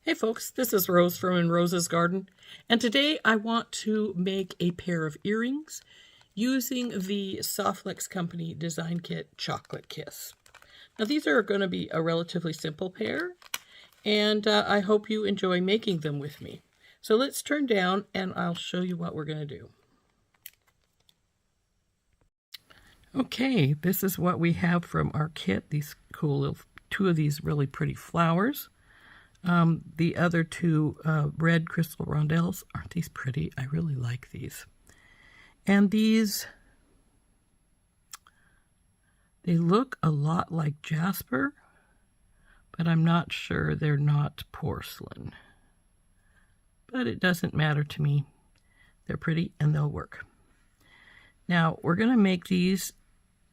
Hey folks, this is Rose from Rose's Garden, and today I want to make a pair of earrings using the SoftFlex Company Design Kit Chocolate Kiss. Now these are going to be a relatively simple pair, and I hope you enjoy making them with me. So let's turn down and I'll show you what we're going to do. Okay, this is what we have from our kit, these cool little, two of these really pretty flowers. The other two red crystal rondelles, aren't these pretty? I really like these. And these, they look a lot like jasper, but I'm not sure they're not porcelain. But it doesn't matter to me. They're pretty and they'll work. Now we're going to make these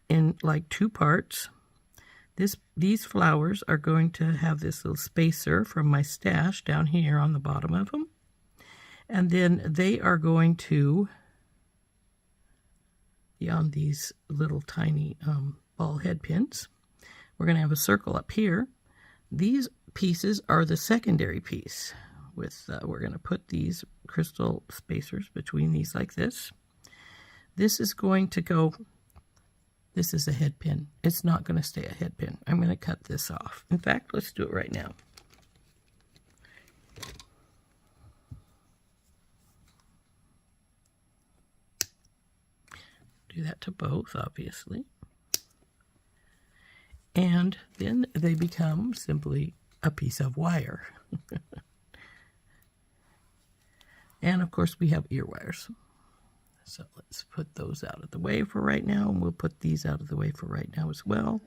in like two parts. These flowers are going to have this little spacer from my stash down here on the bottom of them. And then they are going to be on these little tiny ball head pins. We're going to have a circle up here. These pieces are the secondary piece. We're going to put these crystal spacers between these like this. This is going to go... This is a head pin. It's not going to stay a head pin. I'm going to cut this off. In fact, let's do it right now. Do that to both, obviously. And then they become simply a piece of wire. And of course, we have ear wires. So let's put those out of the way for right now, and we'll put these out of the way for right now as well.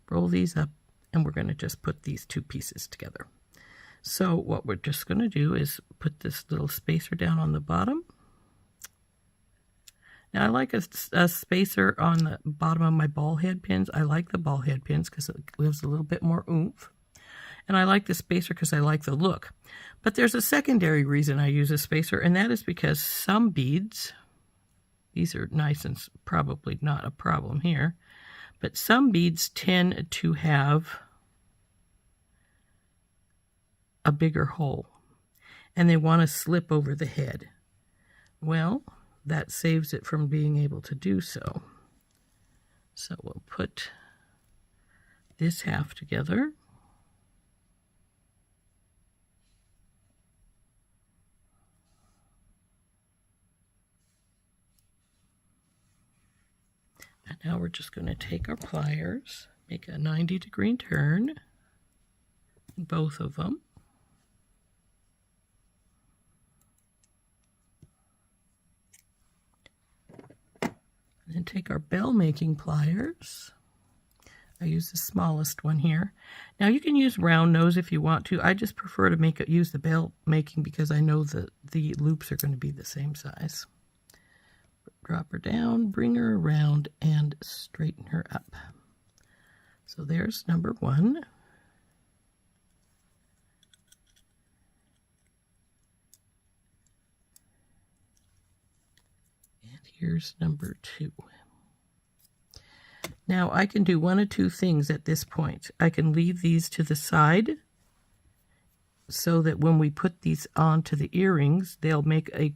Roll these up, and we're going to just put these two pieces together. So what we're just going to do is put this little spacer down on the bottom. Now I like a spacer on the bottom of my ball head pins. I like the ball head pins because it gives a little bit more oomph. And I like the spacer because I like the look. But there's a secondary reason I use a spacer, and that is because some beads... These are nice and probably not a problem here. But some beads tend to have a bigger hole. And they want to slip over the head. Well, that saves it from being able to do so. So we'll put this half together. And now we're just going to take our pliers, make a 90-degree turn, both of them. And then take our bell making pliers. I use the smallest one here. Now you can use round nose if you want to. I just prefer to use the bell making because I know that the loops are going to be the same size. Drop her down, bring her around, and straighten her up. So there's number one. And here's number two. Now I can do one of two things at this point. I can leave these to the side so that when we put these onto the earrings, they'll make a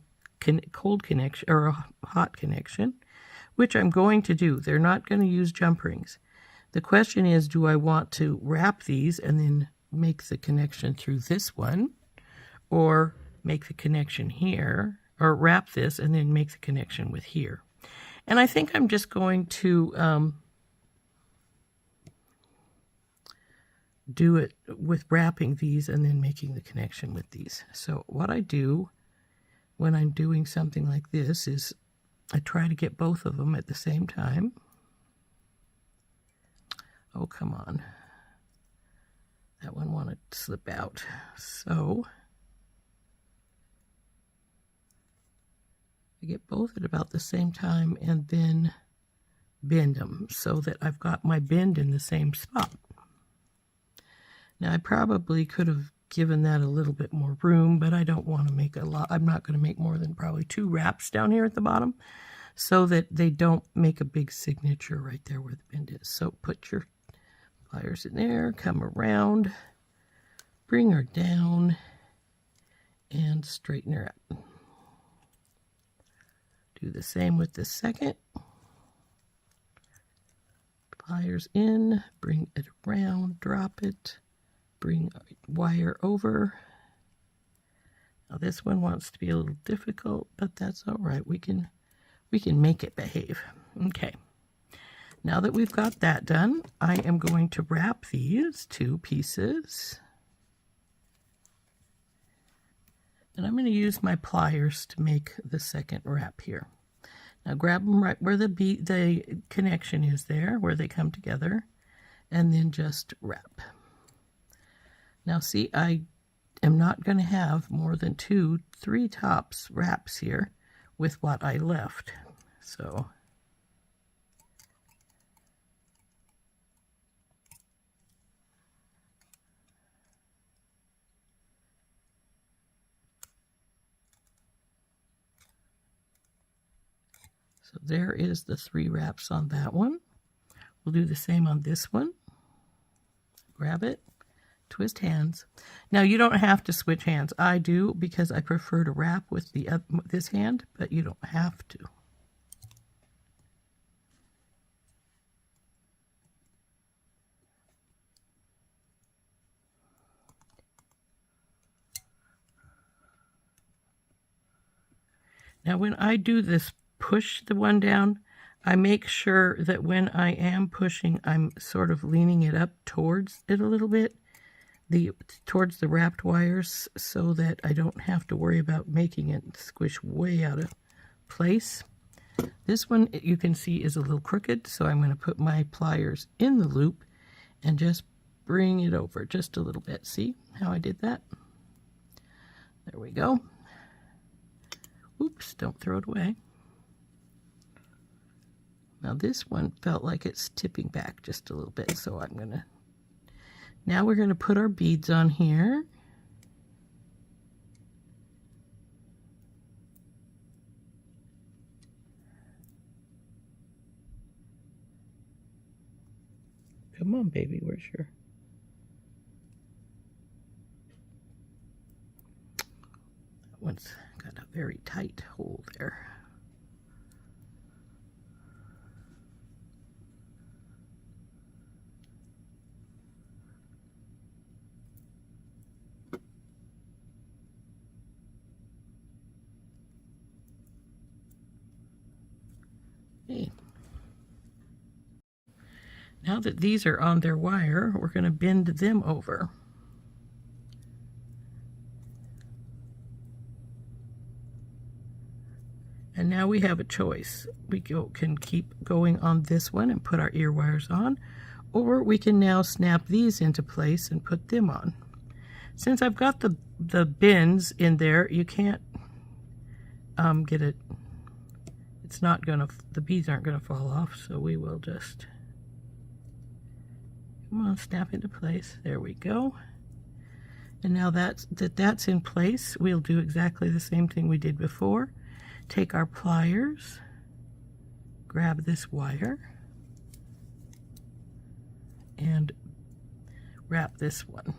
cold connection or a hot connection, which I'm going to do. They're not going to use jump rings. The question is, do I want to wrap these and then make the connection through this one, or make the connection here, or wrap this and then make the connection with here? And I think I'm just going to do it with wrapping these and then making the connection with these. So what I do when I'm doing something like this is I try to get both of them at the same time. Oh, come on. That one wanted to slip out. So I get both at about the same time and then bend them so that I've got my bend in the same spot. Now I probably could have given that a little bit more room, but I don't want to make a lot. I'm not going to make more than probably 2 wraps down here at the bottom so that they don't make a big signature right there where the bend is. So put your pliers in there, come around, bring her down and straighten her up. Do the same with the second. Pliers in, bring it around, drop it, bring wire over. Now this one wants to be a little difficult, but that's all right. We can make it behave. Okay. Now that we've got that done, I am going to wrap these two pieces. And I'm going to use my pliers to make the second wrap here. Now grab them right where the connection is there, where they come together, and then just wrap. Now see, I am not going to have more than 2-3 tops wraps here with what I left. So there is the 3 wraps on that one. We'll do the same on this one. Grab it, twist hands. Now you don't have to switch hands. I do because I prefer to wrap with this hand, but you don't have to. Now when I do this, push the one down, I make sure that when I am pushing, I'm sort of leaning it up towards it a little bit, towards the wrapped wires, so that I don't have to worry about making it squish way out of place. This one, you can see, is a little crooked, so I'm going to put my pliers in the loop and just bring it over just a little bit. See how I did that? There we go. Oops, don't throw it away. Now this one felt like it's tipping back just a little bit, so I'm gonna, now we're gonna put our beads on here. Come on, baby, where's your... That one's got a very tight hole there. Now that these are on their wire, we're going to bend them over. And now we have a choice. We can keep going on this one and put our ear wires on, or we can now snap these into place and put them on. Since I've got the bends in there, you can't get it. It's not gonna, the beads aren't gonna fall off, so we will just, come on, snap into place. There we go. And now that's in place, we'll do exactly the same thing we did before. Take our pliers, grab this wire, and wrap this one.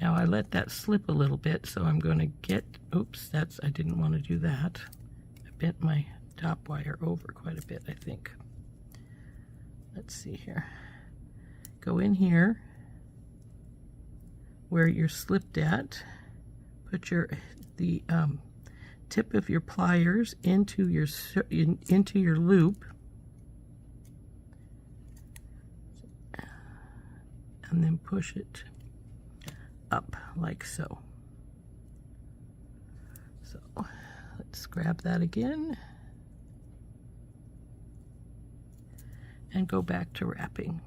Now I let that slip a little bit, so I'm going to get, oops, I didn't want to do that. I bent my top wire over quite a bit, I think. Let's see here. Go in here where you're slipped at, put the tip of your pliers into your loop, and then push it up like so. So let's grab that again and go back to wrapping.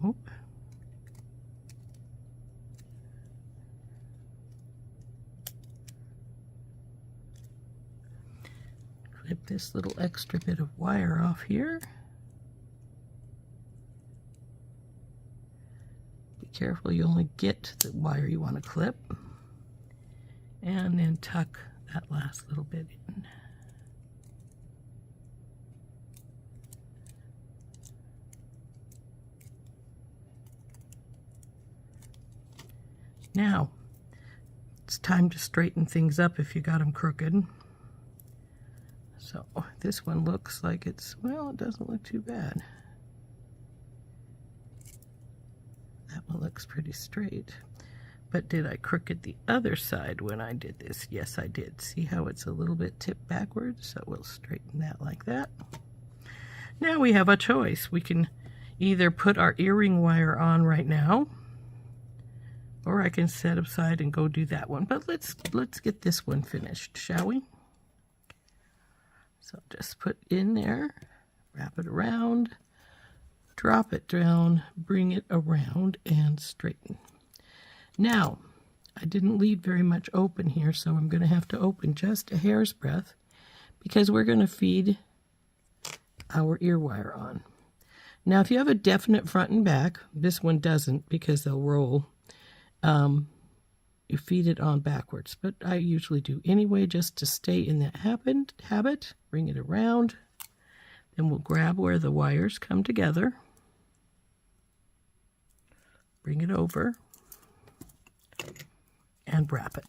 go. Clip this little extra bit of wire off here. Be careful you only get the wire you want to clip. And then tuck that last little bit in. Now, it's time to straighten things up if you got them crooked. So this one looks like it's, well, it doesn't look too bad. That one looks pretty straight. But did I crooked the other side when I did this? Yes, I did. See how it's a little bit tipped backwards? So we'll straighten that like that. Now we have a choice. We can either put our earring wire on right now, or I can set aside and go do that one. But let's get this one finished, shall we? So just put in there, wrap it around, drop it down, bring it around, and straighten. Now, I didn't leave very much open here, so I'm going to have to open just a hair's breadth because we're going to feed our ear wire on. Now, if you have a definite front and back, this one doesn't because they'll roll. You feed it on backwards, but I usually do anyway just to stay in that habit. Bring it around, then we'll grab where the wires come together, bring it over, and wrap it.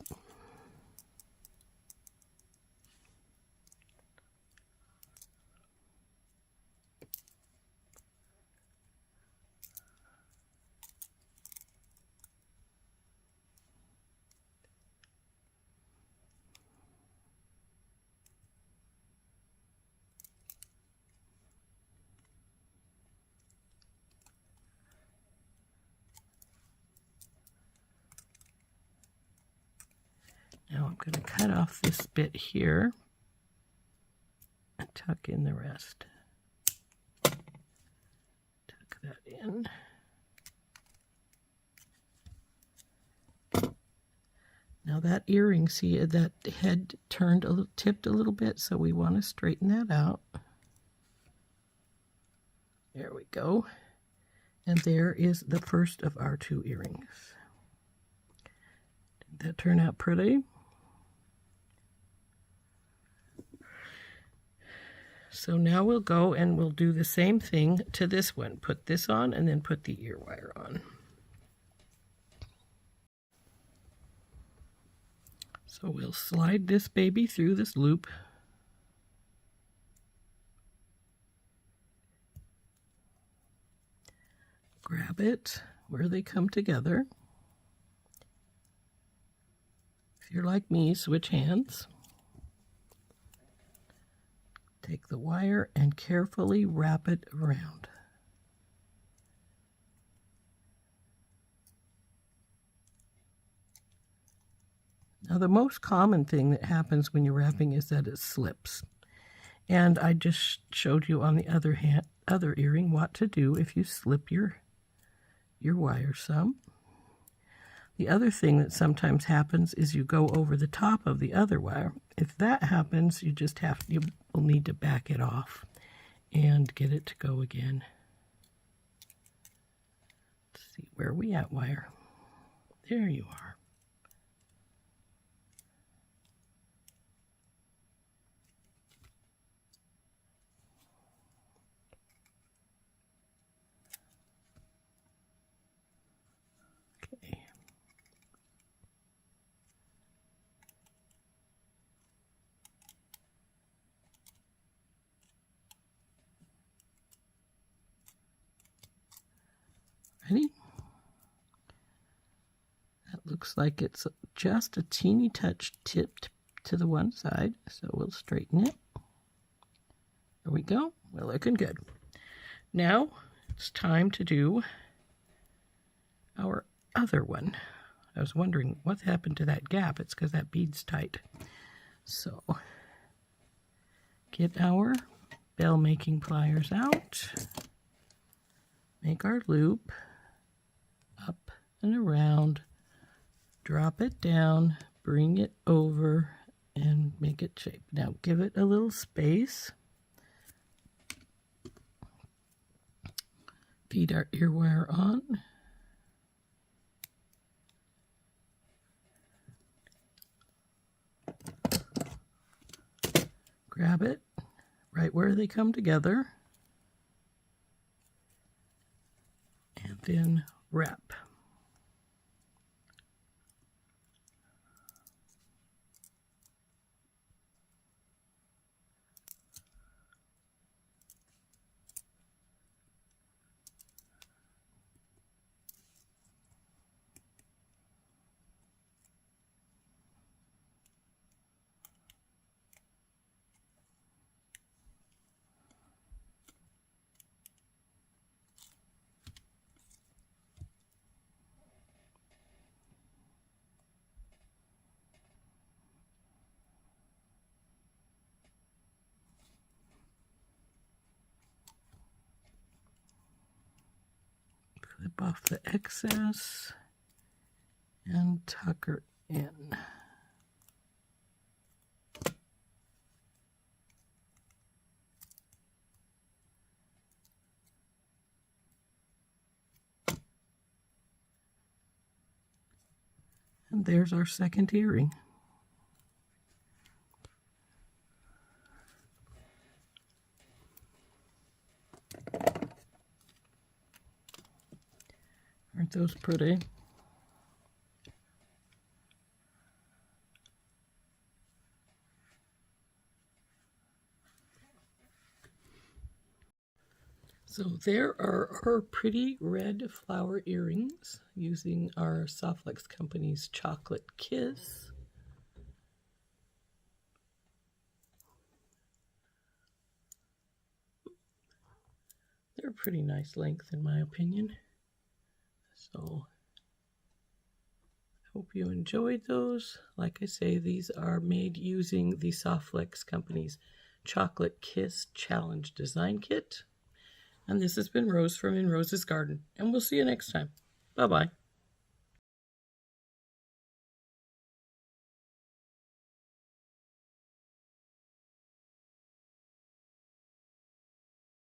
Now I'm going to cut off this bit here and tuck in the rest. Tuck that in. Now that earring, see that head turned a little, tipped a little bit, so we want to straighten that out. There we go. And there is the first of our two earrings. Did that turn out pretty? So now we'll go and we'll do the same thing to this one. Put this on and then put the ear wire on. So we'll slide this baby through this loop. Grab it where they come together. If you're like me, switch hands. Take the wire and carefully wrap it around. Now the most common thing that happens when you're wrapping is that it slips. And I just showed you on the other earring what to do if you slip your wire some. The other thing that sometimes happens is you go over the top of the other wire. If that happens, you will need to back it off and get it to go again. Let's see, where are we at, wire? There you are. Okay. Ready? That looks like it's just a teeny touch tipped to the one side, so we'll straighten it. There we go. We're looking good. Now it's time to do our other one. I was wondering what happened to that gap. It's because that bead's tight. So get our bell making pliers out. make our loop up and around, drop it down, bring it over, and make it shape. Now give it a little space. Feed our ear wire on. Grab it right where they come together, and then wrap. Clip off the excess and tuck her in. And there's our second earring. Aren't those pretty? So there are our pretty red flower earrings using our SoftFlex company's Chocolate Kiss. They're a pretty nice length in my opinion. So I hope you enjoyed those. Like I say, these are made using the SoftFlex company's Chocolate Kiss Challenge Design Kit. And this has been Rose from In Rose's Garden. And we'll see you next time. Bye-bye.